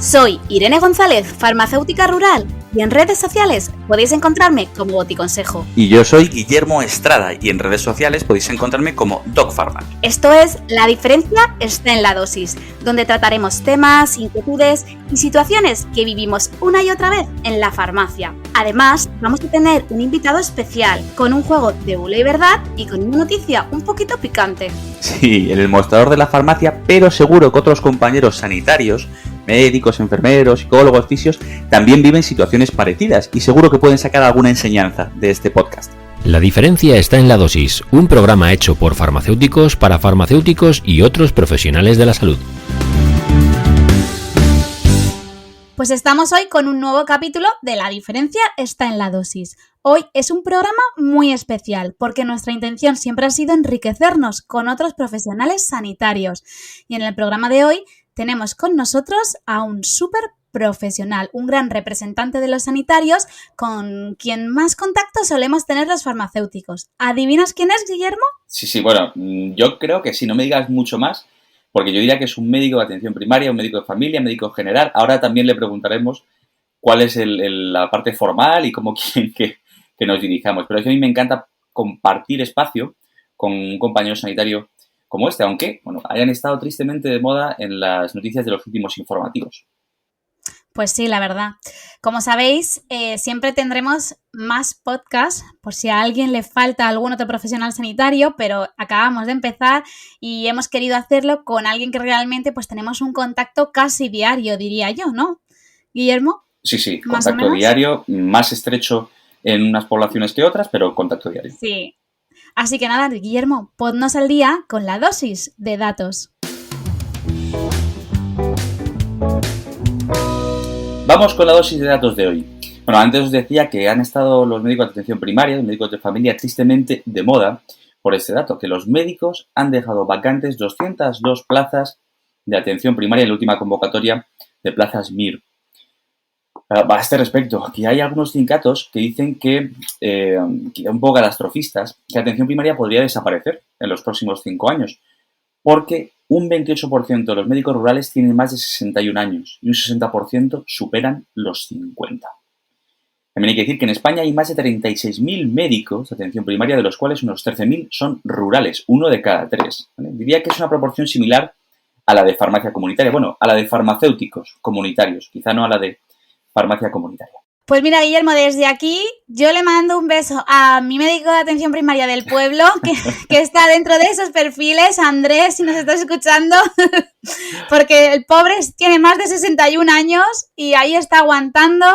Soy Irene González, farmacéutica rural, y en redes sociales podéis encontrarme como Boticonsejo. Y yo soy Guillermo Estrada, y en redes sociales podéis encontrarme como DocPharma. Esto es La diferencia está en la dosis, donde trataremos temas, inquietudes y situaciones que vivimos una y otra vez en la farmacia. Además, vamos a tener un invitado especial, con un juego de bulo y verdad y con una noticia un poquito picante. Sí, en el mostrador de la farmacia, pero seguro que otros compañeros sanitarios, médicos, enfermeros, psicólogos, fisios, también viven situaciones parecidas y seguro que pueden sacar alguna enseñanza de este podcast. La diferencia está en la dosis, un programa hecho por farmacéuticos para farmacéuticos y otros profesionales de la salud. Pues estamos hoy con un nuevo capítulo de La diferencia está en la dosis. Hoy es un programa muy especial porque nuestra intención siempre ha sido enriquecernos con otros profesionales sanitarios. Y en el programa de hoy tenemos con nosotros a un súper profesional, un gran representante de los sanitarios con quien más contacto solemos tener los farmacéuticos. ¿Adivinas quién es, Guillermo? Sí, bueno, yo creo que sí, no me digas mucho más, porque yo diría que es un médico de atención primaria, un médico de familia, un médico general. Ahora también le preguntaremos cuál es la parte formal y cómo quieren que nos dirijamos. Pero a mí me encanta compartir espacio con un compañero sanitario como este, aunque hayan estado tristemente de moda en las noticias de los últimos informativos. Pues sí, la verdad. Como sabéis, siempre tendremos más podcasts por si a alguien le falta algún otro profesional sanitario, pero acabamos de empezar y hemos querido hacerlo con alguien que realmente pues tenemos un contacto casi diario, diría yo, ¿no, Guillermo? Sí, contacto diario, más estrecho en unas poblaciones que otras, pero contacto diario. Sí. Así que nada, Guillermo, ponnos al día con la dosis de datos. Vamos con la dosis de datos de hoy. Bueno, antes os decía que han estado los médicos de atención primaria, los médicos de familia, tristemente de moda por este dato, que los médicos han dejado vacantes 202 plazas de atención primaria en la última convocatoria de plazas MIR. A este respecto, aquí hay algunos sindicatos que dicen que un poco catastrofistas, que atención primaria podría desaparecer en los próximos 5 años, porque un 28% de los médicos rurales tienen más de 61 años y un 60% superan los 50. También hay que decir que en España hay más de 36.000 médicos de atención primaria, de los cuales unos 13.000 son rurales, 1 de cada 3. ¿Vale? Diría que es una proporción similar a la de farmacia comunitaria, a la de farmacéuticos comunitarios, quizá no a la de farmacia comunitaria. Pues mira, Guillermo, desde aquí yo le mando un beso a mi médico de atención primaria del pueblo, que está dentro de esos perfiles, Andrés, si nos estás escuchando, porque el pobre tiene más de 61 años y ahí está aguantando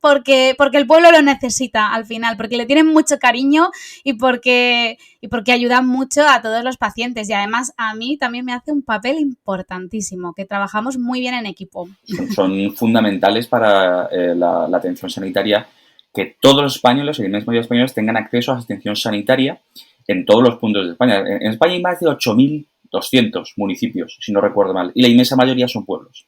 porque el pueblo lo necesita al final, porque le tienen mucho cariño y porque ayuda mucho a todos los pacientes. Y además a mí también me hace un papel importantísimo, que trabajamos muy bien en equipo. Son fundamentales para la atención sanitaria, que todos los españoles, y la inmensa mayoría de españoles, tengan acceso a atención sanitaria en todos los puntos de España. En España hay más de 8.200 municipios, si no recuerdo mal, y la inmensa mayoría son pueblos.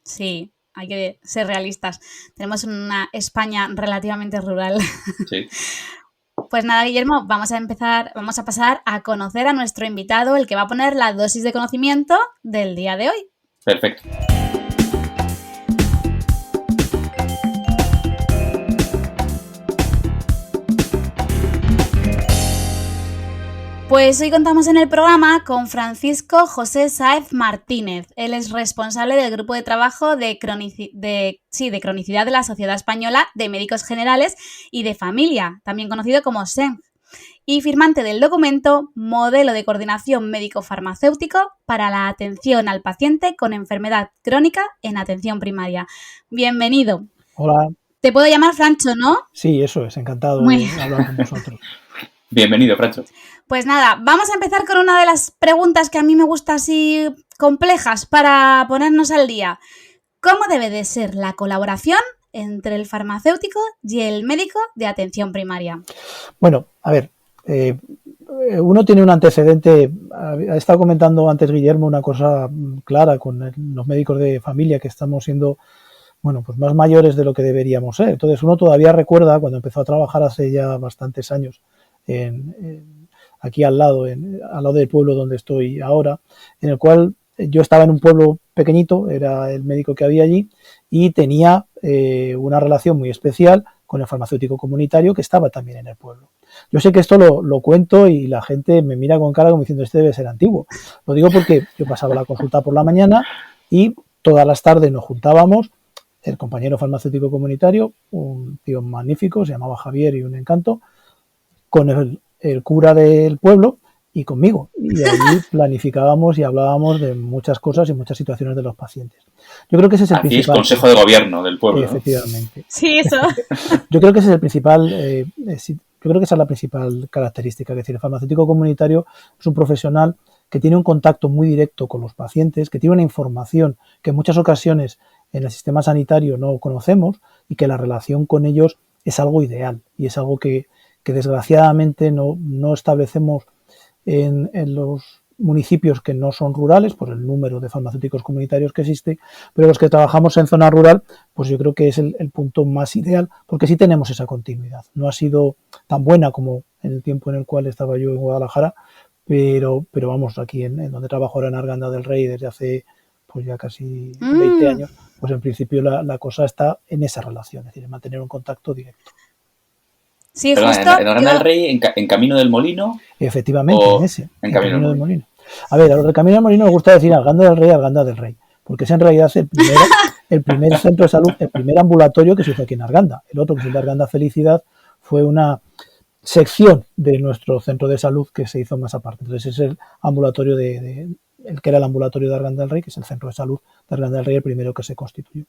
Sí. Hay que ser realistas. Tenemos una España relativamente rural. Sí. Pues nada, Guillermo, vamos a pasar a conocer a nuestro invitado, el que va a poner la dosis de conocimiento del día de hoy. Perfecto. Pues hoy contamos en el programa con Francisco José Sáez Martínez. Él es responsable del grupo de trabajo de cronicidad de la Sociedad Española de Médicos Generales y de Familia, también conocido como SEMG, y firmante del documento Modelo de Coordinación Médico-Farmacéutico para la atención al paciente con enfermedad crónica en atención primaria. Bienvenido. Hola. Te puedo llamar Francho, ¿no? Sí, eso es. Encantado de hablar con vosotros. Bienvenido, Francho. Pues nada, vamos a empezar con una de las preguntas que a mí me gusta así complejas para ponernos al día. ¿Cómo debe de ser la colaboración entre el farmacéutico y el médico de atención primaria? Bueno, a ver, uno tiene un antecedente. Ha estado comentando antes Guillermo una cosa clara con los médicos de familia, que estamos siendo pues más mayores de lo que deberíamos ser. Entonces uno todavía recuerda cuando empezó a trabajar hace ya bastantes años aquí al lado del pueblo donde estoy ahora, en el cual yo estaba en un pueblo pequeñito, era el médico que había allí y tenía una relación muy especial con el farmacéutico comunitario que estaba también en el pueblo. Yo sé que esto lo cuento y la gente me mira con cara como diciendo este debe ser antiguo. Lo digo porque yo pasaba la consulta por la mañana y todas las tardes nos juntábamos, el compañero farmacéutico comunitario, un tío magnífico, se llamaba Javier y un encanto, con el cura del pueblo y conmigo. Y ahí planificábamos y hablábamos de muchas cosas y muchas situaciones de los pacientes. Yo creo que ese es el Así principal. es consejo de gobierno del pueblo. Efectivamente. ¿No? Sí, eso. Yo creo que ese es el principal. Yo creo que esa es la principal característica. Es decir, el farmacéutico comunitario es un profesional que tiene un contacto muy directo con los pacientes, que tiene una información que en muchas ocasiones en el sistema sanitario no conocemos y que la relación con ellos es algo ideal y es algo que desgraciadamente no establecemos en los municipios que no son rurales por el número de farmacéuticos comunitarios que existe, pero los que trabajamos en zona rural, pues yo creo que es el punto más ideal porque sí tenemos esa continuidad. No ha sido tan buena como en el tiempo en el cual estaba yo en Guadalajara, pero vamos, aquí en donde trabajo ahora en Arganda del Rey desde hace pues ya casi 20 años, pues en principio la cosa está en esa relación, es decir, en mantener un contacto directo. Sí, Perdón, justo. ¿en Arganda del Rey, en Camino del Molino? Efectivamente, en ese. En Camino del Molino. A ver, a los de Camino del Molino me gusta decir Arganda del Rey, porque es en realidad el primer centro de salud, el primer ambulatorio que se hizo aquí en Arganda. El otro, que es el de Arganda Felicidad, fue una sección de nuestro centro de salud que se hizo más aparte. Entonces es el ambulatorio el que era el ambulatorio de Arganda del Rey, que es el centro de salud de Arganda del Rey, el primero que se constituyó.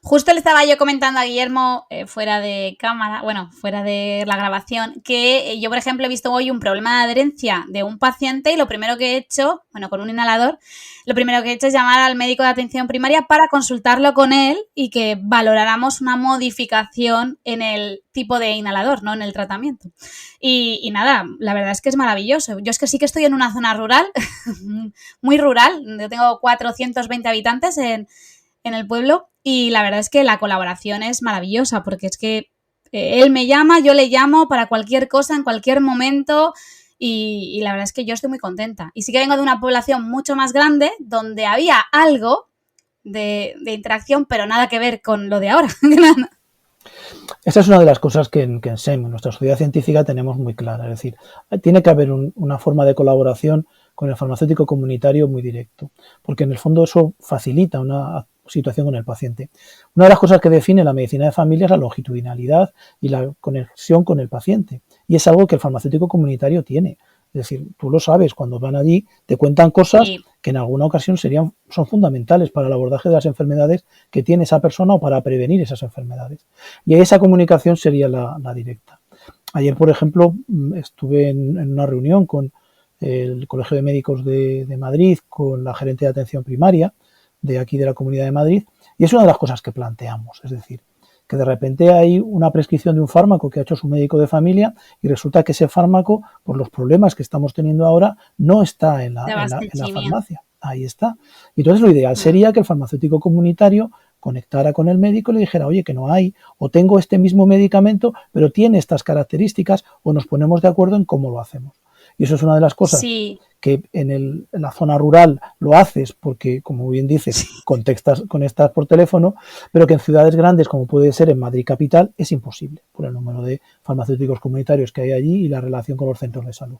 Justo le estaba yo comentando a Guillermo fuera de cámara, bueno, fuera de la grabación, que yo, por ejemplo, he visto hoy un problema de adherencia de un paciente y lo primero que he hecho, bueno, con un inhalador, lo primero que he hecho es llamar al médico de atención primaria para consultarlo con él y que valoráramos una modificación en el tipo de inhalador, no en el tratamiento. Y nada, la verdad es que es maravilloso. Yo es que sí que estoy en una zona rural, muy rural, yo tengo 420 habitantes en el pueblo y la verdad es que la colaboración es maravillosa porque es que él me llama, yo le llamo para cualquier cosa, en cualquier momento y la verdad es que yo estoy muy contenta. Y sí que vengo de una población mucho más grande donde había algo de interacción, pero nada que ver con lo de ahora. Esta es una de las cosas que en SEM, en nuestra sociedad científica, tenemos muy clara. Es decir, tiene que haber una forma de colaboración con el farmacéutico comunitario muy directo, porque en el fondo eso facilita una situación con el paciente. Una de las cosas que define la medicina de familia es la longitudinalidad y la conexión con el paciente. Y es algo que el farmacéutico comunitario tiene. Es decir, tú lo sabes, cuando van allí te cuentan cosas que en alguna ocasión son fundamentales para el abordaje de las enfermedades que tiene esa persona o para prevenir esas enfermedades. Y esa comunicación sería la directa. Ayer, por ejemplo, estuve en una reunión con el Colegio de Médicos de Madrid, con la gerente de atención primaria de aquí de la Comunidad de Madrid, y es una de las cosas que planteamos, es decir, que de repente hay una prescripción de un fármaco que ha hecho su médico de familia y resulta que ese fármaco, por los problemas que estamos teniendo ahora, no está en la farmacia. Ahí está. Y entonces lo ideal sería que el farmacéutico comunitario conectara con el médico y le dijera, oye, que no hay, o tengo este mismo medicamento, pero tiene estas características, o nos ponemos de acuerdo en cómo lo hacemos. Y eso es una de las cosas que en la zona rural lo haces porque, como bien dices, conectas por teléfono, pero que en ciudades grandes, como puede ser en Madrid capital, es imposible por el número de farmacéuticos comunitarios que hay allí y la relación con los centros de salud.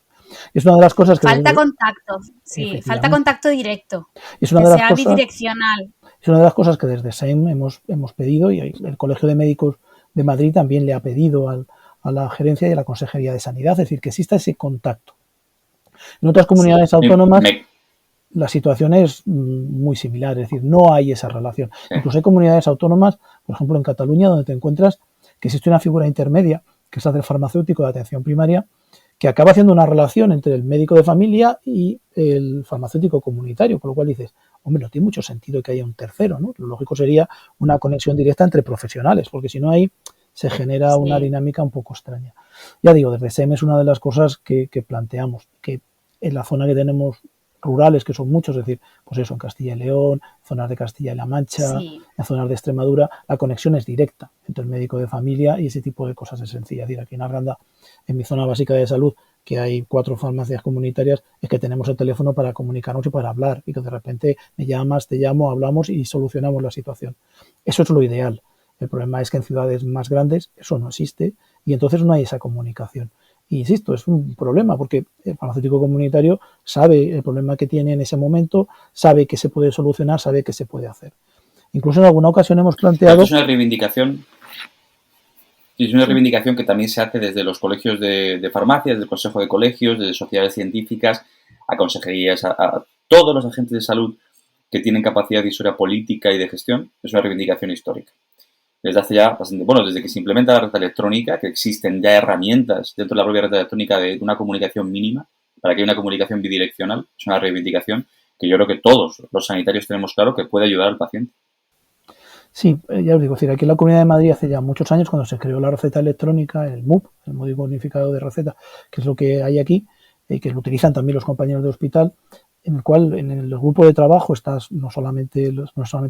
Y es una de las cosas que... Falta contacto, sí, falta contacto directo, es una que de las sea cosas, bidireccional. Es una de las cosas que desde SEM hemos pedido y el Colegio de Médicos de Madrid también le ha pedido a la gerencia y a la Consejería de Sanidad, es decir, que exista ese contacto. En otras comunidades autónomas la situación es muy similar, es decir, no hay esa relación. Incluso hay comunidades autónomas, por ejemplo en Cataluña, donde te encuentras que existe una figura intermedia, que es la del farmacéutico de atención primaria, que acaba haciendo una relación entre el médico de familia y el farmacéutico comunitario, por lo cual dices, hombre, no tiene mucho sentido que haya un tercero, ¿no? Lo lógico sería una conexión directa entre profesionales, porque si no ahí se genera una dinámica un poco extraña. Ya digo, desde SEM es una de las cosas que planteamos, que en la zona que tenemos rurales, que son muchos, es decir, pues eso, en Castilla y León, zonas de Castilla y La Mancha, en zonas de Extremadura, la conexión es directa entre el médico de familia y ese tipo de cosas es sencilla. Es decir, aquí en Arganda, en mi zona básica de salud, que hay 4 farmacias comunitarias, es que tenemos el teléfono para comunicarnos y para hablar, y que de repente me llamas, te llamo, hablamos y solucionamos la situación. Eso es lo ideal. El problema es que en ciudades más grandes eso no existe y entonces no hay esa comunicación. Y insisto, es un problema porque el farmacéutico comunitario sabe el problema que tiene en ese momento, sabe que se puede solucionar, sabe que se puede hacer. Incluso en alguna ocasión hemos planteado... Es una reivindicación. Es una reivindicación que también se hace desde los colegios de farmacia, desde el Consejo de Colegios, desde sociedades científicas, a consejerías, a todos los agentes de salud que tienen capacidad disuasoria política y de gestión. Es una reivindicación histórica. Desde hace ya bastante, desde que se implementa la receta electrónica, que existen ya herramientas dentro de la propia receta electrónica de una comunicación mínima, para que haya una comunicación bidireccional, es una reivindicación que yo creo que todos los sanitarios tenemos claro que puede ayudar al paciente. Sí, ya os digo, es decir, aquí en la Comunidad de Madrid hace ya muchos años, cuando se creó la receta electrónica, el MUP, el Módico Unificado de Receta, que es lo que hay aquí, que lo utilizan también los compañeros de hospital, en el cual en el grupo de trabajo no solamente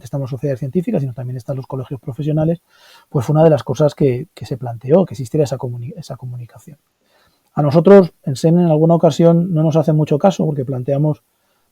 están las sociedades científicas, sino también están los colegios profesionales, pues fue una de las cosas que se planteó, que existiera esa comunicación. A nosotros, en SEMN, en alguna ocasión no nos hacen mucho caso, porque planteamos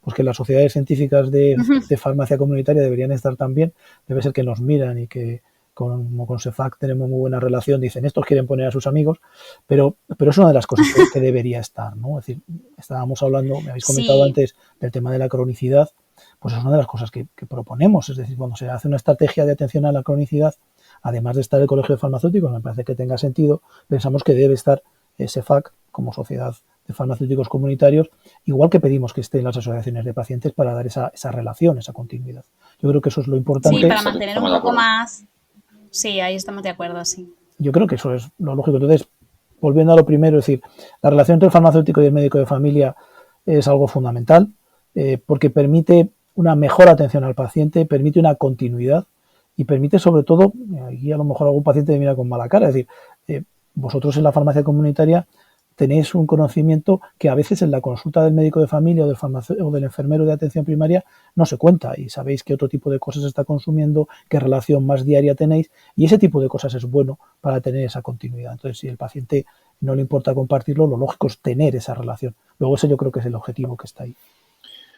pues que las sociedades científicas de farmacia comunitaria deberían estar también. Debe ser que nos miran y que como con CEFAC tenemos muy buena relación, dicen estos quieren poner a sus amigos, pero es una de las cosas que debería estar, ¿no? Es decir, estábamos hablando, me habéis comentado antes del tema de la cronicidad, pues es una de las cosas que proponemos, es decir, cuando se hace una estrategia de atención a la cronicidad, además de estar el Colegio de Farmacéuticos, me parece que tenga sentido, pensamos que debe estar CEFAC como sociedad de farmacéuticos comunitarios, igual que pedimos que estén las asociaciones de pacientes para dar esa relación, esa continuidad. Yo creo que eso es lo importante. Sí, para mantener un poco más... Sí, ahí estamos de acuerdo, sí. Yo creo que eso es lo lógico. Entonces, volviendo a lo primero, es decir, la relación entre el farmacéutico y el médico de familia es algo fundamental porque permite una mejor atención al paciente, permite una continuidad y permite sobre todo, aquí a lo mejor algún paciente me mira con mala cara, es decir, vosotros en la farmacia comunitaria tenéis un conocimiento que a veces en la consulta del médico de familia o del enfermero de atención primaria no se cuenta y sabéis qué otro tipo de cosas está consumiendo, qué relación más diaria tenéis y ese tipo de cosas es bueno para tener esa continuidad. Entonces, si el paciente no le importa compartirlo, lo lógico es tener esa relación. Luego ese yo creo que es el objetivo que está ahí.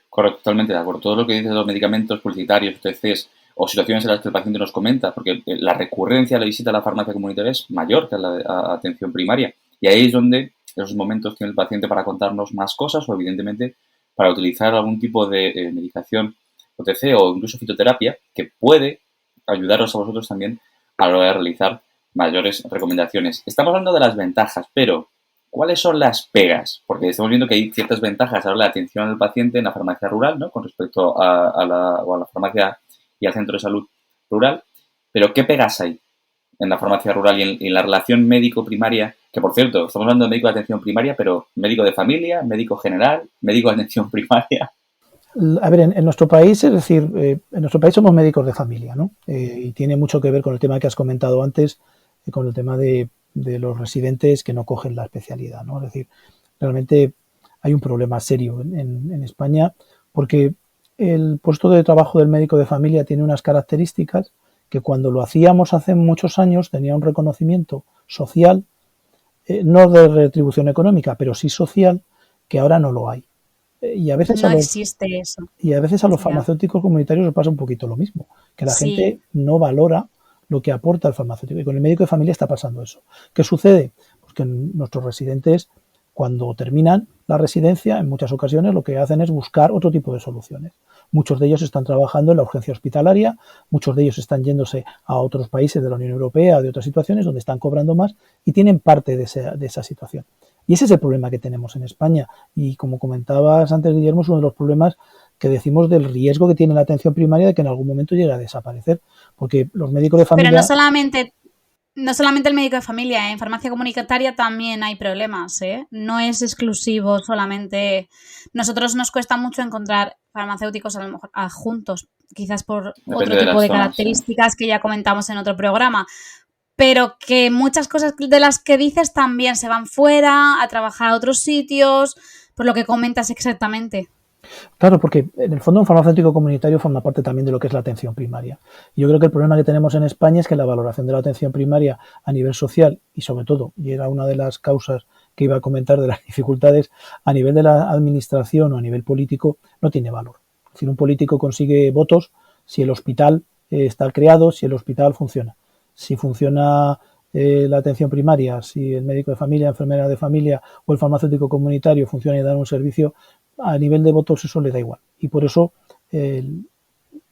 Correcto, totalmente de acuerdo. Todo lo que dices de los medicamentos publicitarios, OTCs o situaciones en las que el paciente nos comenta, porque la recurrencia de la visita a la farmacia comunitaria es mayor que a la atención primaria y ahí es donde esos momentos tiene el paciente para contarnos más cosas o, evidentemente, para utilizar algún tipo de medicación OTC o incluso fitoterapia que puede ayudaros a vosotros también a la hora de realizar mayores recomendaciones. Estamos hablando de las ventajas, pero ¿cuáles son las pegas? Porque estamos viendo que hay ciertas ventajas a la hora de atención al paciente en la farmacia rural, ¿no? Con respecto a la farmacia y al centro de salud rural, pero ¿qué pegas hay en la farmacia rural y en la relación médico-primaria? Que, por cierto, estamos hablando de médico de atención primaria, pero médico de familia, médico general, médico de atención primaria. A ver, en nuestro país, es decir, en nuestro país somos médicos de familia, ¿no? Y tiene mucho que ver con el tema que has comentado antes, con el tema de los residentes que no cogen la especialidad, ¿no? Es decir, realmente hay un problema serio en España porque el puesto de trabajo del médico de familia tiene unas características que cuando lo hacíamos hace muchos años tenía un reconocimiento social, no de retribución económica, pero sí social, que ahora no lo hay. Y a veces no existe eso. Y a veces a los farmacéuticos comunitarios les pasa un poquito lo mismo, que la gente no valora lo que aporta el farmacéutico. Y con el médico de familia está pasando eso. ¿Qué sucede? Pues que nuestros residentes, cuando terminan la residencia, en muchas ocasiones lo que hacen es buscar otro tipo de soluciones. Muchos de ellos están trabajando en la urgencia hospitalaria, muchos de ellos están yéndose a otros países de la Unión Europea, de otras situaciones donde están cobrando más y tienen parte de esa situación. Y ese es el problema que tenemos en España. Y como comentabas antes, Guillermo, es uno de los problemas que decimos del riesgo que tiene la atención primaria de que en algún momento llegue a desaparecer. Porque los médicos de familia... Pero no solamente el médico de familia, en farmacia comunitaria también hay problemas, ¿eh? No es exclusivo solamente... Nosotros nos cuesta mucho encontrar farmacéuticos a lo mejor adjuntos, quizás por otro tipo de características que ya comentamos en otro programa, pero que muchas cosas de las que dices también se van fuera, a trabajar a otros sitios, por lo que comentas exactamente. Claro, porque en el fondo un farmacéutico comunitario forma parte también de lo que es la atención primaria. Y yo creo que el problema que tenemos en España es que la valoración de la atención primaria a nivel social y sobre todo, y era una de las causas que iba a comentar de las dificultades a nivel de la administración o a nivel político, no tiene valor. Es decir, un político consigue votos si el hospital está creado, si el hospital funciona. Si funciona la atención primaria, si el médico de familia, enfermera de familia o el farmacéutico comunitario funciona y da un servicio, a nivel de votos eso le da igual. Y por eso el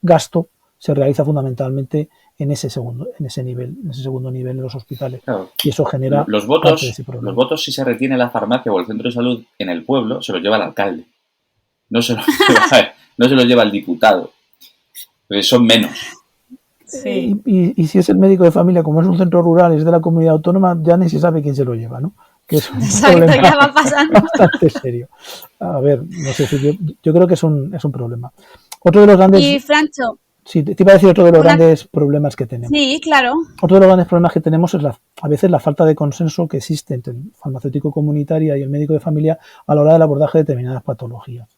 gasto se realiza fundamentalmente en ese segundo nivel de los hospitales. Claro. Y eso genera los votos si se retiene la farmacia o el centro de salud en el pueblo, se los lleva el alcalde. No se los lleva el diputado. Porque son menos. Sí. Y si es el médico de familia, como es un centro rural, es de la comunidad autónoma, ya ni se sabe quién se lo lleva, ¿no? Que es un problema ya va pasando. bastante serio. A ver, no sé si yo creo que es un problema. Otro de los grandes... Y Francho... Sí, te iba a decir otro de los grandes problemas que tenemos. Sí, claro. Otro de los grandes problemas que tenemos es a veces la falta de consenso que existe entre el farmacéutico comunitario y el médico de familia a la hora del abordaje de determinadas patologías.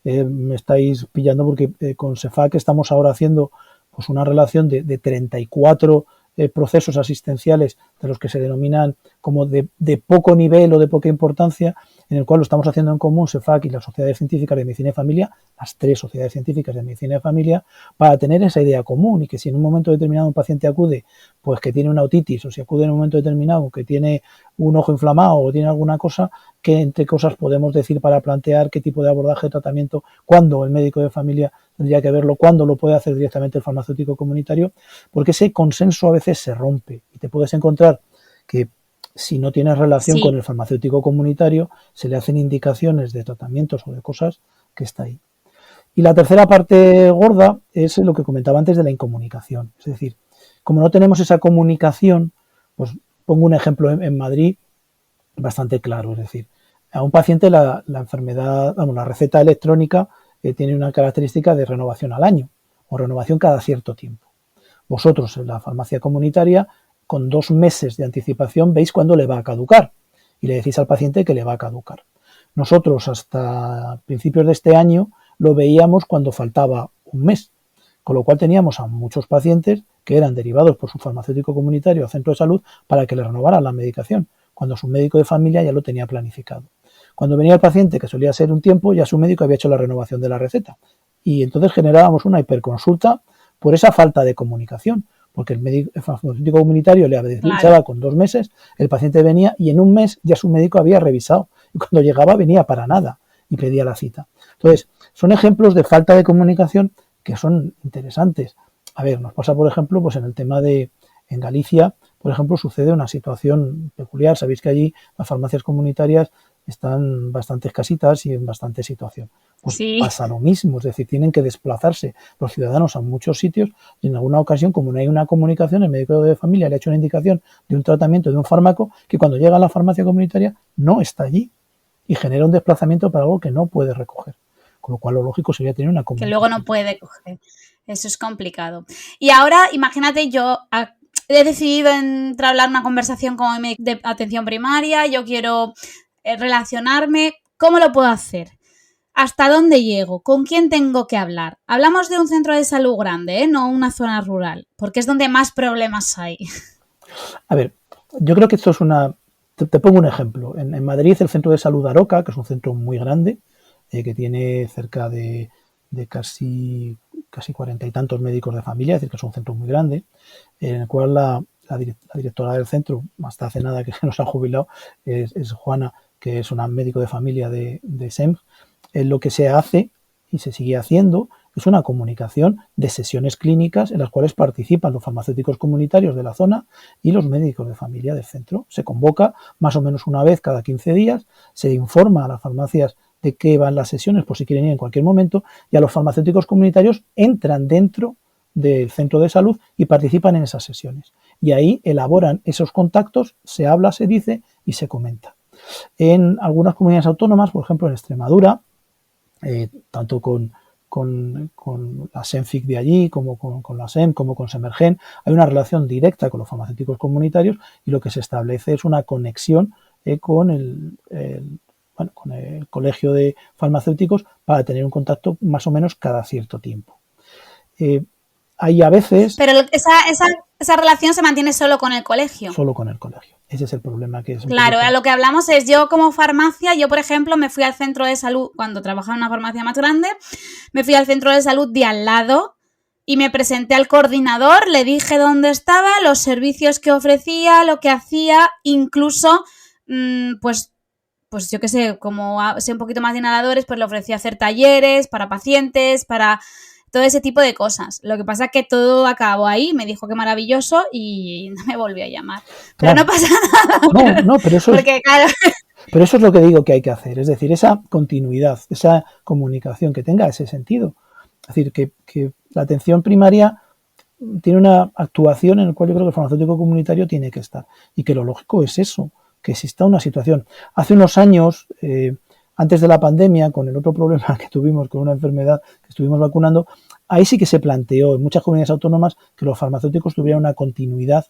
Me estáis pillando porque con CEFAC estamos ahora haciendo pues una relación de 34 procesos asistenciales de los que se denominan como de poco nivel o de poca importancia, en el cual lo estamos haciendo en común CEFAC y las sociedades científicas de medicina y familia, las 3 sociedades científicas de medicina y familia, para tener esa idea común y que si en un momento determinado un paciente acude, pues que tiene una otitis, o si acude en un momento determinado que tiene un ojo inflamado o tiene alguna cosa, que entre cosas podemos decir para plantear qué tipo de abordaje de tratamiento, cuándo el médico de familia tendría que verlo, cuándo lo puede hacer directamente el farmacéutico comunitario, porque ese consenso a veces se rompe y te puedes encontrar que si no tienes relación con el farmacéutico comunitario, se le hacen indicaciones de tratamientos o de cosas que está ahí. Y la tercera parte gorda es lo que comentaba antes de la incomunicación. Es decir, como no tenemos esa comunicación, pues pongo un ejemplo en Madrid bastante claro. Es decir, a un paciente la enfermedad, la receta electrónica tiene una característica de renovación al año o renovación cada cierto tiempo. Vosotros en la farmacia comunitaria, con 2 meses de anticipación, veis cuándo le va a caducar y le decís al paciente que le va a caducar. Nosotros hasta principios de este año lo veíamos cuando faltaba un mes, con lo cual teníamos a muchos pacientes que eran derivados por su farmacéutico comunitario al centro de salud para que le renovaran la medicación, cuando su médico de familia ya lo tenía planificado. Cuando venía el paciente, que solía ser un tiempo, ya su médico había hecho la renovación de la receta. Y entonces generábamos una hiperconsulta por esa falta de comunicación, porque el farmacéutico comunitario le avisaba con 2 meses, el paciente venía y en un mes ya su médico había revisado. Y cuando llegaba venía para nada y pedía la cita. Entonces, son ejemplos de falta de comunicación que son interesantes. A ver, nos pasa, por ejemplo, pues en el tema en Galicia, por ejemplo, sucede una situación peculiar. Sabéis que allí las farmacias comunitarias están bastante escasitas y en bastante situación. Pues pasa lo mismo, es decir, tienen que desplazarse los ciudadanos a muchos sitios y en alguna ocasión, como no hay una comunicación, el médico de familia le ha hecho una indicación de un tratamiento, de un fármaco, que cuando llega a la farmacia comunitaria no está allí y genera un desplazamiento para algo que no puede recoger. Con lo cual lo lógico sería tener una comunicación. Que luego no puede coger. Eso es complicado. Y ahora, imagínate, yo he decidido entablar una conversación con mi médico de atención primaria, yo quiero relacionarme. ¿Cómo lo puedo hacer? ¿Hasta dónde llego? ¿Con quién tengo que hablar? Hablamos de un centro de salud grande, no una zona rural, porque es donde más problemas hay. A ver, yo creo que esto es Te pongo un ejemplo. En Madrid, el centro de salud Aroca, que es un centro muy grande, que tiene cerca de casi 40 y tantos médicos de familia, es decir, que es un centro muy grande, en el cual la directora del centro, hasta hace nada que se nos ha jubilado, es Juana, que es una médico de familia de SEM. Lo que se hace y se sigue haciendo es una comunicación de sesiones clínicas en las cuales participan los farmacéuticos comunitarios de la zona y los médicos de familia del centro. Se convoca más o menos una vez cada 15 días, se informa a las farmacias de qué van las sesiones por si quieren ir en cualquier momento y a los farmacéuticos comunitarios entran dentro del centro de salud y participan en esas sesiones. Y ahí elaboran esos contactos, se habla, se dice y se comenta. En algunas comunidades autónomas, por ejemplo en Extremadura, tanto con la SEMFIC de allí, como con la SEM, como con Semergen, hay una relación directa con los farmacéuticos comunitarios y lo que se establece es una conexión con el colegio de farmacéuticos para tener un contacto más o menos cada cierto tiempo. Hay a veces... Pero esa relación se mantiene solo con el colegio. Solo con el colegio. Ese es el problema que es. Claro, a lo que hablamos es, yo como farmacia, yo por ejemplo me fui al centro de salud, cuando trabajaba en una farmacia más grande, me fui al centro de salud de al lado y me presenté al coordinador, le dije dónde estaba, los servicios que ofrecía, lo que hacía, incluso, pues yo qué sé, como sé un poquito más de inhaladores, pues le ofrecía hacer talleres para pacientes, para todo ese tipo de cosas. Lo que pasa es que todo acabó ahí, me dijo que maravilloso y no me volvió a llamar. Pero Claro. no pasa nada. No, pero eso porque, claro, pero eso es lo que digo que hay que hacer, es decir, esa continuidad, esa comunicación que tenga ese sentido. Es decir, que la atención primaria tiene una actuación en la cual yo creo que el farmacéutico comunitario tiene que estar. Y que lo lógico es eso, que exista una situación. Hace unos años, antes de la pandemia, con el otro problema que tuvimos con una enfermedad que estuvimos vacunando, ahí sí que se planteó en muchas comunidades autónomas que los farmacéuticos tuvieran una continuidad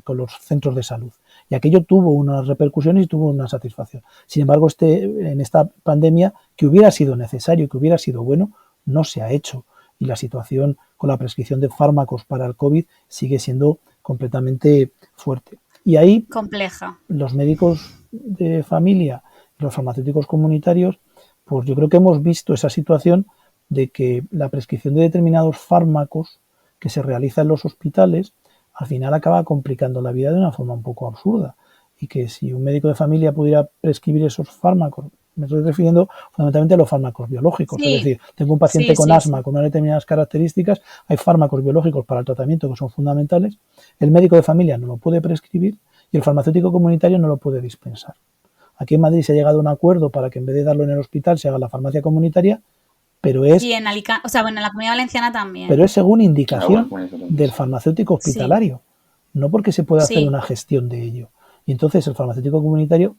con los centros de salud. Y aquello tuvo unas repercusiones y tuvo una satisfacción. Sin embargo, en esta pandemia, que hubiera sido necesario, que hubiera sido bueno, no se ha hecho. Y la situación con la prescripción de fármacos para el COVID sigue siendo completamente fuerte. Y ahí compleja. Los médicos de familia y los farmacéuticos comunitarios, pues yo creo que hemos visto esa situación de que la prescripción de determinados fármacos que se realiza en los hospitales al final acaba complicando la vida de una forma un poco absurda. Y que si un médico de familia pudiera prescribir esos fármacos, me estoy refiriendo fundamentalmente a los fármacos biológicos. Sí. Es decir, tengo un paciente con asma con unas determinadas características, hay fármacos biológicos para el tratamiento que son fundamentales, el médico de familia no lo puede prescribir y el farmacéutico comunitario no lo puede dispensar. Aquí en Madrid se ha llegado a un acuerdo para que en vez de darlo en el hospital se haga en la farmacia comunitaria, pero es... Y en Alicante, o sea, bueno, en la Comunidad Valenciana también. Pero es según indicación del farmacéutico hospitalario, no porque se pueda hacer una gestión de ello. Y entonces el farmacéutico comunitario,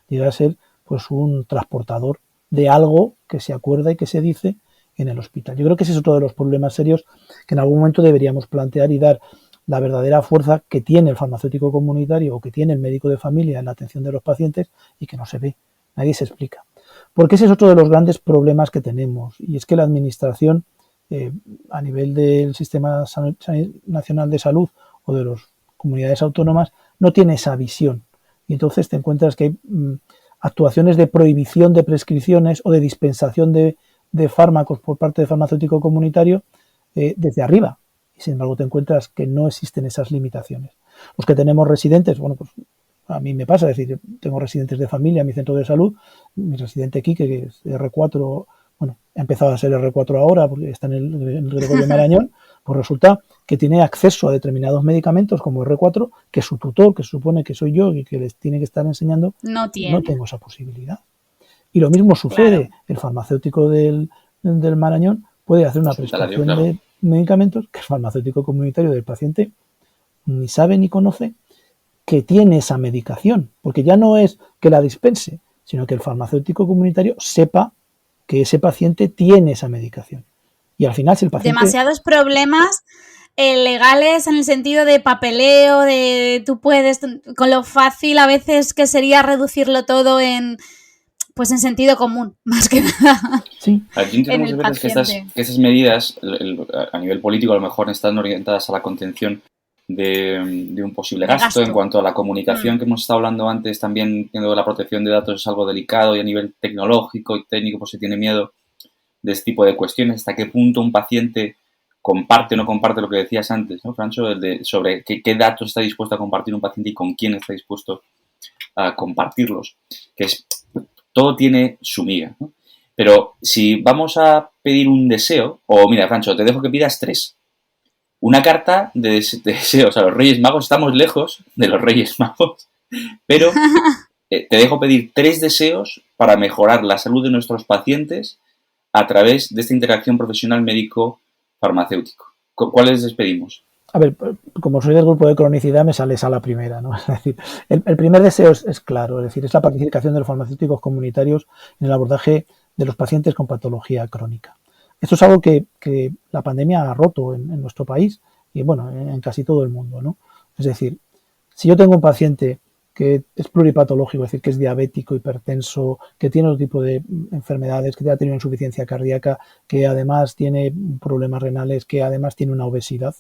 llega a ser pues un transportador de algo que se acuerda y que se dice en el hospital. Yo creo que ese es otro de los problemas serios que en algún momento deberíamos plantear y dar la verdadera fuerza que tiene el farmacéutico comunitario o que tiene el médico de familia en la atención de los pacientes y que no se ve, nadie se explica. Porque ese es otro de los grandes problemas que tenemos y es que la administración a nivel del Sistema Nacional de Salud o de las comunidades autónomas no tiene esa visión y entonces te encuentras que hay actuaciones de prohibición de prescripciones o de dispensación de fármacos por parte del farmacéutico comunitario desde arriba. Y sin embargo te encuentras que no existen esas limitaciones. Los que tenemos residentes, bueno, pues a mí me pasa, es decir, tengo residentes de familia en mi centro de salud, mi residente Quique, que es R4, bueno, ha empezado a ser R4 ahora porque está en el Gregorio Marañón, pues resulta que tiene acceso a determinados medicamentos como R4, que su tutor, que se supone que soy yo y que les tiene que estar enseñando, no tengo esa posibilidad. Y lo mismo sucede, el farmacéutico del Marañón puede hacer una prescripción de medicamentos que el farmacéutico comunitario del paciente ni sabe ni conoce que tiene esa medicación, porque ya no es que la dispense, sino que el farmacéutico comunitario sepa que ese paciente tiene esa medicación. Y al final, si el paciente... Demasiados problemas legales en el sentido de papeleo, de tú puedes, con lo fácil a veces que sería reducirlo todo en sentido común, más que nada. Sí. Aquí intentamos ver que esas medidas, a nivel político, a lo mejor están orientadas a la contención de un posible gasto. En cuanto a la comunicación que hemos estado hablando antes, también la protección de datos es algo delicado y a nivel tecnológico y técnico pues se tiene miedo de este tipo de cuestiones. ¿Hasta qué punto un paciente comparte o no comparte lo que decías antes, ¿no, Francho? Sobre qué datos está dispuesto a compartir un paciente y con quién está dispuesto a compartirlos. Que es... Todo tiene su miga, ¿no? Pero si vamos a pedir un deseo, o mira, Francho, te dejo que pidas 3. Una carta de deseos a los Reyes Magos. Estamos lejos de los Reyes Magos, pero te dejo pedir 3 deseos para mejorar la salud de nuestros pacientes a través de esta interacción profesional médico-farmacéutico. ¿Cuáles les pedimos? A ver, como soy del grupo de cronicidad, me sales a la primera, ¿no? Es decir, el primer deseo es claro, es decir, es la participación de los farmacéuticos comunitarios en el abordaje de los pacientes con patología crónica. Esto es algo que la pandemia ha roto en nuestro país y, bueno, en casi todo el mundo, ¿no? Es decir, si yo tengo un paciente que es pluripatológico, es decir, que es diabético, hipertenso, que tiene otro tipo de enfermedades, que ha tenido insuficiencia cardíaca, que además tiene problemas renales, que además tiene una obesidad,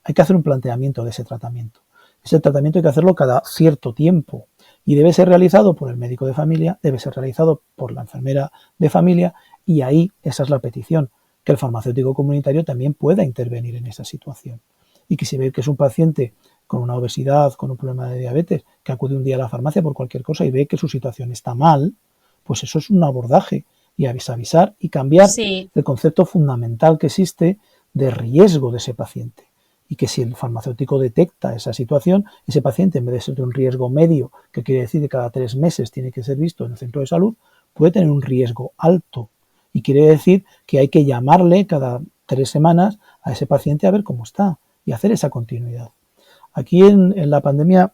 hay que hacer un planteamiento de ese tratamiento. Ese tratamiento hay que hacerlo cada cierto tiempo y debe ser realizado por el médico de familia, debe ser realizado por la enfermera de familia y ahí esa es la petición, que el farmacéutico comunitario también pueda intervenir en esa situación. Y que si ve que es un paciente con una obesidad, con un problema de diabetes, que acude un día a la farmacia por cualquier cosa y ve que su situación está mal, pues eso es un abordaje y avisar y cambiar el concepto fundamental que existe de riesgo de ese paciente. Y que si el farmacéutico detecta esa situación, ese paciente, en vez de ser de un riesgo medio, que quiere decir que cada 3 meses tiene que ser visto en el centro de salud, puede tener un riesgo alto. Y quiere decir que hay que llamarle cada 3 semanas a ese paciente a ver cómo está y hacer esa continuidad. Aquí en la pandemia,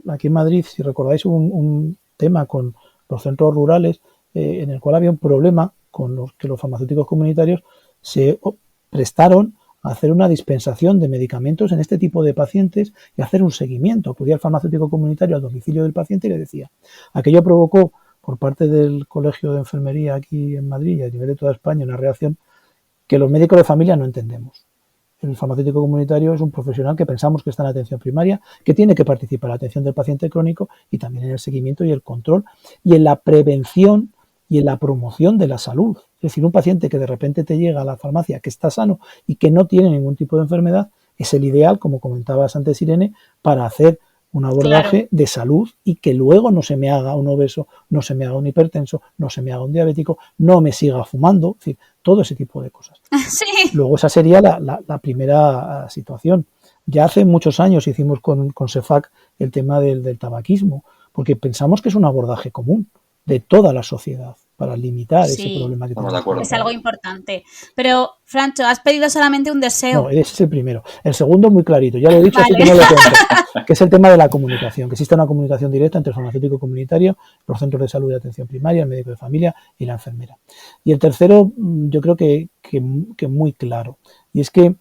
aquí en Madrid, si recordáis, hubo un tema con los centros rurales en el cual había un problema con los que los farmacéuticos comunitarios se prestaron a hacer una dispensación de medicamentos en este tipo de pacientes y hacer un seguimiento. Acudía el farmacéutico comunitario al domicilio del paciente y le decía. Aquello provocó por parte del Colegio de Enfermería aquí en Madrid y a nivel de toda España una reacción que los médicos de familia no entendemos. El farmacéutico comunitario es un profesional que pensamos que está en atención primaria, que tiene que participar en la atención del paciente crónico y también en el seguimiento y el control y en la prevención y en la promoción de la salud. Es decir, un paciente que de repente te llega a la farmacia que está sano y que no tiene ningún tipo de enfermedad es el ideal, como comentabas antes, Irene, para hacer un abordaje de salud y que luego no se me haga un obeso, no se me haga un hipertenso, no se me haga un diabético, no me siga fumando, es decir, todo ese tipo de cosas. Sí. Luego esa sería la primera situación. Ya hace muchos años hicimos con CEFAC el tema del tabaquismo, porque pensamos que es un abordaje común de toda la sociedad para limitar ese problema que tenemos. Es algo importante. Pero, Francho, has pedido solamente un deseo. No, ese es el primero. El segundo muy clarito, ya lo he dicho, así que no lo cuento, que es el tema de la comunicación, que exista una comunicación directa entre el farmacéutico comunitario, los centros de salud de atención primaria, el médico de familia y la enfermera. Y el tercero, yo creo que muy claro, y es que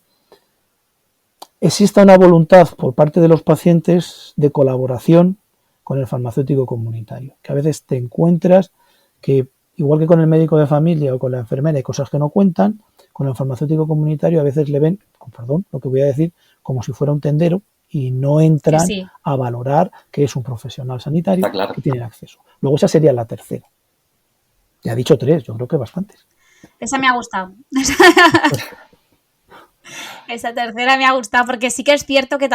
exista una voluntad por parte de los pacientes de colaboración con el farmacéutico comunitario, que a veces te encuentras que, igual que con el médico de familia o con la enfermera hay cosas que no cuentan, con el farmacéutico comunitario a veces le ven, con perdón, lo que voy a decir, como si fuera un tendero y no entran a valorar que es un profesional sanitario que tiene acceso. Luego esa sería la tercera. Ya he dicho 3, yo creo que bastantes. Esa me ha gustado. Esa tercera me ha gustado porque sí que es cierto que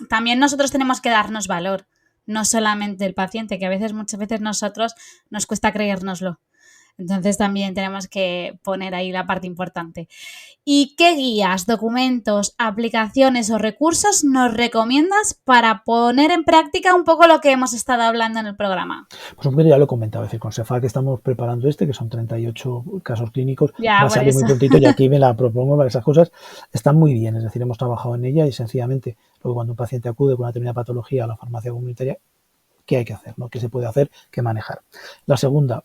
también nosotros tenemos que darnos valor. No solamente el paciente, que muchas veces nosotros nos cuesta creérnoslo. Entonces también tenemos que poner ahí la parte importante. ¿Y qué guías, documentos, aplicaciones o recursos nos recomiendas para poner en práctica un poco lo que hemos estado hablando en el programa? Pues un poco ya lo he comentado, es decir, con CEFAC que estamos preparando que son 38 casos clínicos, va a salir muy prontito y aquí me la propongo para esas cosas. Están muy bien, es decir, hemos trabajado en ella y sencillamente, luego cuando un paciente acude con una determinada patología a la farmacia comunitaria, ¿qué hay que hacer? ¿No? ¿Qué se puede hacer? ¿Qué manejar? La segunda,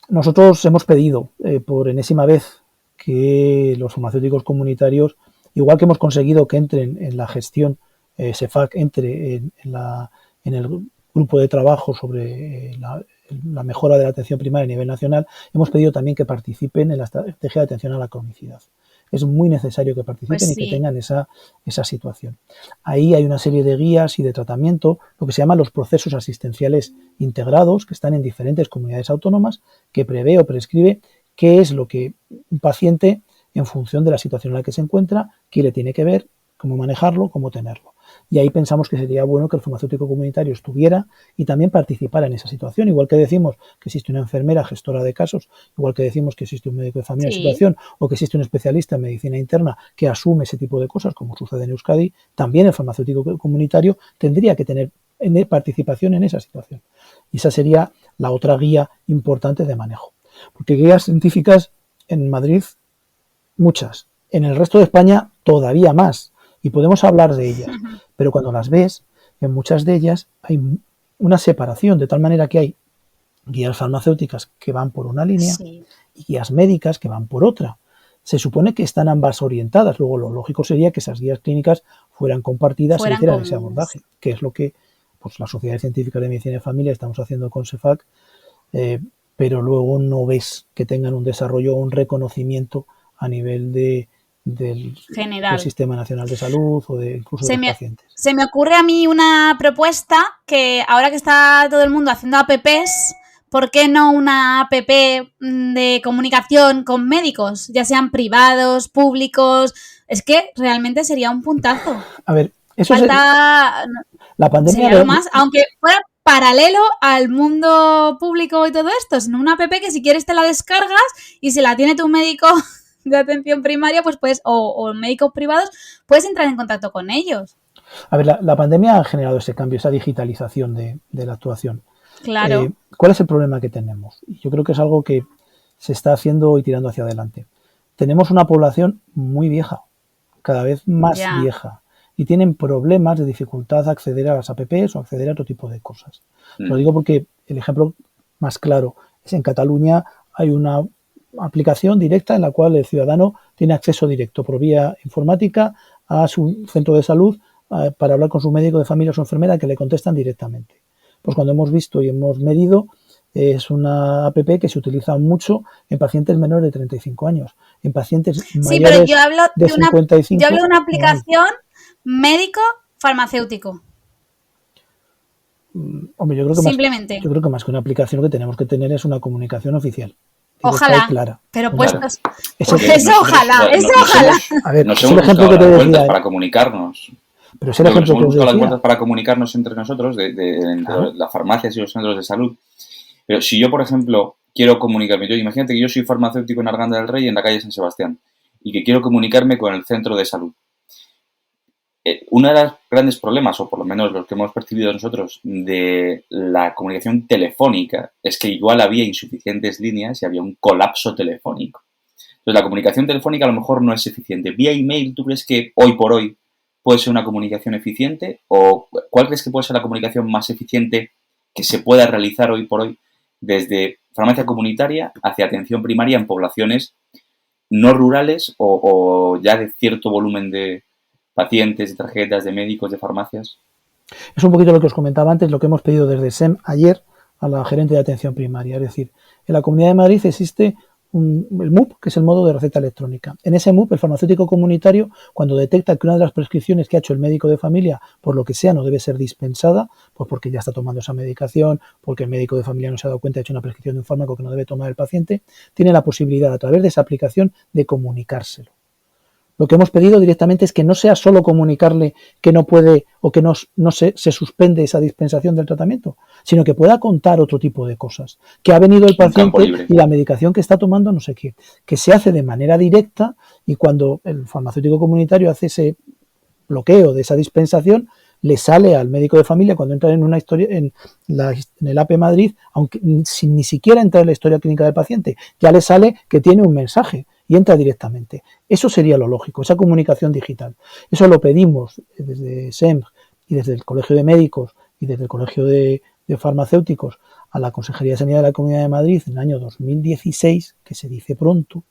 nosotros hemos pedido por enésima vez que los farmacéuticos comunitarios, igual que hemos conseguido que entren en la gestión, CEFAC entre en el grupo de trabajo sobre la mejora de la atención primaria a nivel nacional, hemos pedido también que participen en la estrategia de atención a la cronicidad. Es muy necesario que participen y que tengan esa situación. Ahí hay una serie de guías y de tratamiento, lo que se llaman los procesos asistenciales integrados, que están en diferentes comunidades autónomas, que prevé o prescribe qué es lo que un paciente, en función de la situación en la que se encuentra, qué le tiene que ver, cómo manejarlo, cómo tenerlo. Y ahí pensamos que sería bueno que el farmacéutico comunitario estuviera y también participara en esa situación. Igual que decimos que existe una enfermera gestora de casos, igual que decimos que existe un médico de familia en situación o que existe un especialista en medicina interna que asume ese tipo de cosas, como sucede en Euskadi, también el farmacéutico comunitario tendría que tener participación en esa situación. Y esa sería la otra guía importante de manejo. Porque guías científicas en Madrid, muchas. En el resto de España, todavía más. Y podemos hablar de ellas, pero cuando las ves, en muchas de ellas hay una separación, de tal manera que hay guías farmacéuticas que van por una línea y guías médicas que van por otra. Se supone que están ambas orientadas, luego lo lógico sería que esas guías clínicas fueran compartidas y hicieran ese abordaje, que es lo que pues, las sociedades científicas de medicina de familia estamos haciendo con CEFAC, pero luego no ves que tengan un desarrollo o un reconocimiento a nivel de del general. Sistema Nacional de Salud o de incluso de los pacientes. Se me ocurre a mí una propuesta que ahora que está todo el mundo haciendo apps, ¿por qué no una app de comunicación con médicos? Ya sean privados, públicos. Es que realmente sería un puntazo. A ver, eso Falta... la pandemia sería lo más, aunque fuera paralelo al mundo público y todo esto, sino una app que si quieres te la descargas y si la tiene tu médico de atención primaria, pues puedes, o médicos privados, puedes entrar en contacto con ellos. A ver, la pandemia ha generado ese cambio, esa digitalización de la actuación. Claro. ¿Cuál es el problema que tenemos? Yo creo que es algo que se está haciendo y tirando hacia adelante. Tenemos una población muy vieja, cada vez más vieja, y tienen problemas de dificultad a acceder a las apps o acceder a otro tipo de cosas. Lo digo porque el ejemplo más claro es en Cataluña hay una aplicación directa en la cual el ciudadano tiene acceso directo por vía informática a su centro de salud para hablar con su médico de familia o su enfermera que le contestan directamente. Pues cuando hemos visto y hemos medido, es una app que se utiliza mucho en pacientes menores de 35 años, en pacientes mayores pero yo hablo de 55. Yo hablo de una aplicación médico-farmacéutico. Hombre, yo creo que simplemente. Yo creo que más que una aplicación lo que tenemos que tener es una comunicación oficial. Ojalá, clara. Pero puestos... Eso ojalá. A ver, nos hemos buscado las vueltas para comunicarnos. Pero ese ejemplo que os decía. Las vueltas para comunicarnos entre nosotros, entre las farmacias y los centros de salud. Pero si yo, por ejemplo, quiero comunicarme, imagínate que yo soy farmacéutico en Arganda del Rey, en la calle San Sebastián, y que quiero comunicarme con el centro de salud. Uno de los grandes problemas, o por lo menos los que hemos percibido nosotros, de la comunicación telefónica es que igual había insuficientes líneas y había un colapso telefónico. Entonces, la comunicación telefónica a lo mejor no es eficiente. Vía email, ¿tú crees que hoy por hoy puede ser una comunicación eficiente? ¿O cuál crees que puede ser la comunicación más eficiente que se pueda realizar hoy por hoy desde farmacia comunitaria hacia atención primaria en poblaciones no rurales o ya de cierto volumen de pacientes, de tarjetas, de médicos, de farmacias? Es un poquito lo que os comentaba antes, lo que hemos pedido desde SEM ayer a la gerente de atención primaria. Es decir, en la Comunidad de Madrid existe el MUP, que es el modo de receta electrónica. En ese MUP, el farmacéutico comunitario, cuando detecta que una de las prescripciones que ha hecho el médico de familia, por lo que sea, no debe ser dispensada, pues porque ya está tomando esa medicación, porque el médico de familia no se ha dado cuenta, ha hecho una prescripción de un fármaco que no debe tomar el paciente, tiene la posibilidad, a través de esa aplicación, de comunicárselo. Lo que hemos pedido directamente es que no sea solo comunicarle que no puede o que no se suspende esa dispensación del tratamiento, sino que pueda contar otro tipo de cosas. Que ha venido el paciente y la medicación que está tomando no sé qué. Que se hace de manera directa y cuando el farmacéutico comunitario hace ese bloqueo de esa dispensación, le sale al médico de familia cuando entra en una historia en el AP Madrid, aunque sin ni siquiera entrar en la historia clínica del paciente, ya le sale que tiene un mensaje y entra directamente. Eso sería lo lógico, esa comunicación digital. Eso lo pedimos desde SEM y desde el Colegio de Médicos y desde el Colegio de Farmacéuticos a la Consejería de Sanidad de la Comunidad de Madrid en el año 2016, que se dice pronto,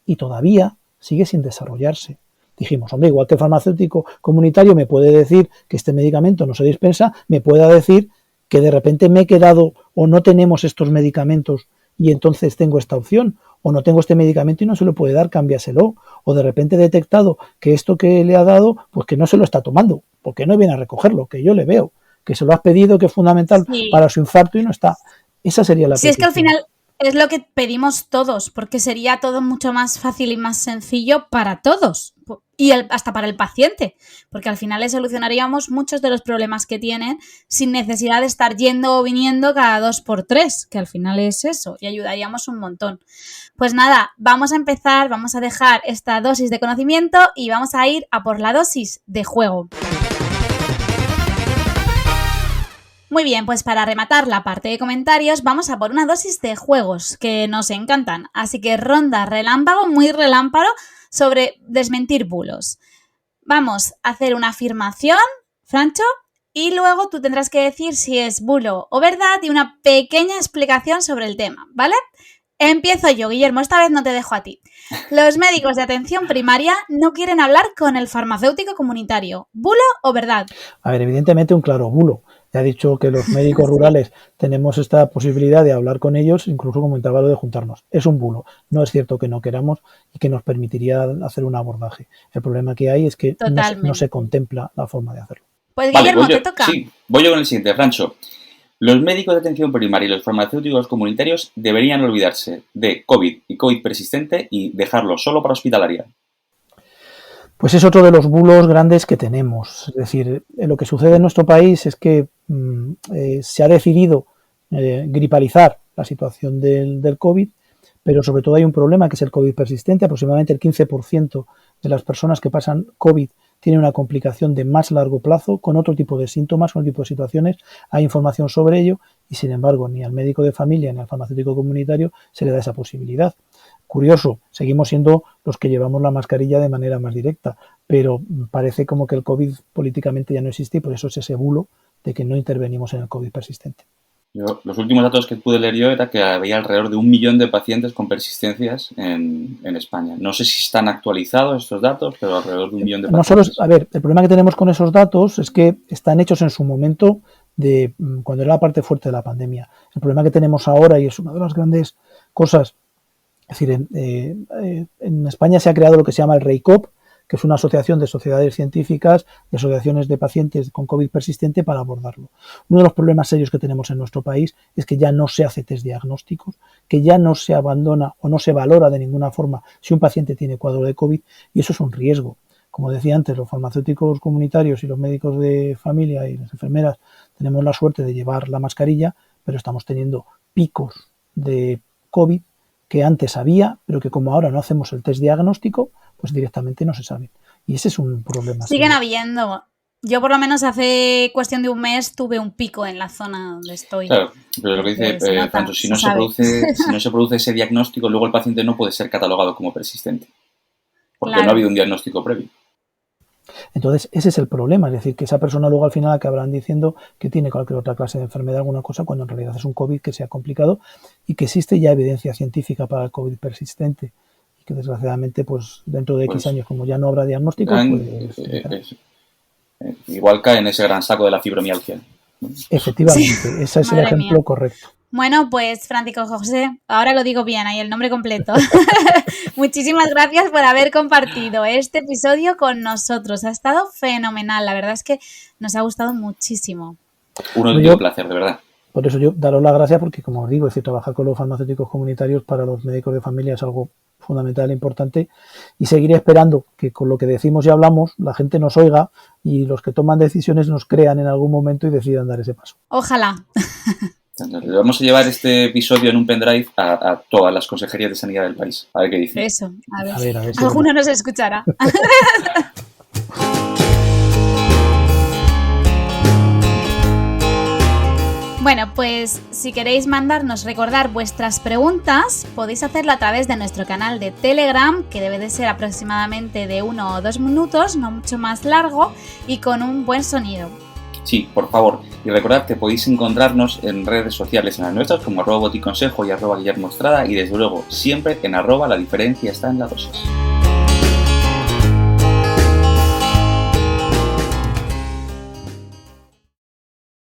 y todavía sigue sin desarrollarse. Dijimos, hombre, igual que el farmacéutico comunitario me puede decir que este medicamento no se dispensa, me pueda decir que de repente me he quedado o no tenemos estos medicamentos y entonces tengo esta opción, o no tengo este medicamento y no se lo puede dar, cámbiaselo, o de repente he detectado que esto que le ha dado, pues que no se lo está tomando, porque no viene a recogerlo, que yo le veo, que se lo has pedido, que es fundamental para su infarto y no está. Esa sería la petición. Es que al final es lo que pedimos todos, porque sería todo mucho más fácil y más sencillo para todos, y hasta para el paciente, porque al final le solucionaríamos muchos de los problemas que tienen sin necesidad de estar yendo o viniendo cada 2x3, que al final es eso, y ayudaríamos un montón. Pues nada, vamos a empezar, vamos a dejar esta dosis de conocimiento y vamos a ir a por la dosis de juego. Muy bien, pues para rematar la parte de comentarios vamos a por una dosis de juegos que nos encantan. Así que ronda relámpago, muy relámpago, sobre desmentir bulos. Vamos a hacer una afirmación, Francho, y luego tú tendrás que decir si es bulo o verdad y una pequeña explicación sobre el tema, ¿vale? Empiezo yo, Guillermo, esta vez no te dejo a ti. Los médicos de atención primaria no quieren hablar con el farmacéutico comunitario. ¿Bulo o verdad? A ver, evidentemente un claro bulo. Ya ha dicho que los médicos rurales tenemos esta posibilidad de hablar con ellos, incluso comentaba lo de juntarnos. Es un bulo. No es cierto que no queramos y que nos permitiría hacer un abordaje. El problema que hay es que no se contempla la forma de hacerlo. Pues Guillermo, te toca. Sí, voy yo con el siguiente, Francho. Los médicos de atención primaria y los farmacéuticos comunitarios deberían olvidarse de COVID y COVID persistente y dejarlo solo para hospitalaria. Pues es otro de los bulos grandes que tenemos. Es decir, lo que sucede en nuestro país es que se ha decidido gripalizar la situación del COVID, pero sobre todo hay un problema que es el COVID persistente. Aproximadamente el 15% de las personas que pasan COVID tienen una complicación de más largo plazo, con otro tipo de síntomas, con otro tipo de situaciones. Hay información sobre ello y, sin embargo, ni al médico de familia ni al farmacéutico comunitario se le da esa posibilidad. Curioso, seguimos siendo los que llevamos la mascarilla de manera más directa, pero parece como que el COVID políticamente ya no existe y por eso es ese bulo de que no intervenimos en el COVID persistente. Los últimos datos que pude leer yo era que había alrededor de 1 millón de pacientes con persistencias en España. No sé si están actualizados estos datos, pero alrededor de 1 millón de pacientes. El problema que tenemos con esos datos es que están hechos en su momento de cuando era la parte fuerte de la pandemia. El problema que tenemos ahora, y es una de las grandes cosas, es decir, en España se ha creado lo que se llama el REICOP, que es una asociación de sociedades científicas y asociaciones de pacientes con COVID persistente para abordarlo. Uno de los problemas serios que tenemos en nuestro país es que ya no se hace test diagnósticos, que ya no se abandona o no se valora de ninguna forma si un paciente tiene cuadro de COVID, y eso es un riesgo. Como decía antes, los farmacéuticos comunitarios y los médicos de familia y las enfermeras tenemos la suerte de llevar la mascarilla, pero estamos teniendo picos de COVID que antes había, pero que como ahora no hacemos el test diagnóstico, pues directamente no se sabe. Y ese es un problema. Siguen habiendo. Yo por lo menos hace cuestión de un mes tuve un pico en la zona donde estoy. Claro, pero lo que dice Francho, si no se produce ese diagnóstico, luego el paciente no puede ser catalogado como persistente. Porque no ha habido un diagnóstico previo. Entonces, ese es el problema, es decir, que esa persona luego al final acabarán diciendo que tiene cualquier otra clase de enfermedad, alguna cosa, cuando en realidad es un COVID que se ha complicado y que existe ya evidencia científica para el COVID persistente y que desgraciadamente, pues dentro de X años, como ya no habrá diagnóstico, igual cae en ese gran saco de la fibromialgia. Efectivamente, sí. Ese es el ejemplo correcto. Bueno, pues Francisco José, ahora lo digo bien, ahí el nombre completo. Muchísimas gracias por haber compartido este episodio con nosotros. Ha estado fenomenal, la verdad es que nos ha gustado muchísimo. Un auténtico placer, de verdad. Por eso yo daros las gracias porque, como os digo, es decir, trabajar con los farmacéuticos comunitarios para los médicos de familia es algo fundamental e importante y seguiré esperando que con lo que decimos y hablamos la gente nos oiga y los que toman decisiones nos crean en algún momento y decidan dar ese paso. Ojalá. Vamos a llevar este episodio en un pendrive a todas las consejerías de sanidad del país. A ver qué dicen. Eso, a ver si alguno nos escuchará. Bueno, pues si queréis mandarnos, recordar vuestras preguntas, podéis hacerlo a través de nuestro canal de Telegram, que debe de ser aproximadamente de 1 o 2 minutos, no mucho más largo, y con un buen sonido. Sí, por favor. Y recordad que podéis encontrarnos en redes sociales en las nuestras como @boticonsejo y @guillermoestrada y desde luego siempre en @la diferencia está en la dosis.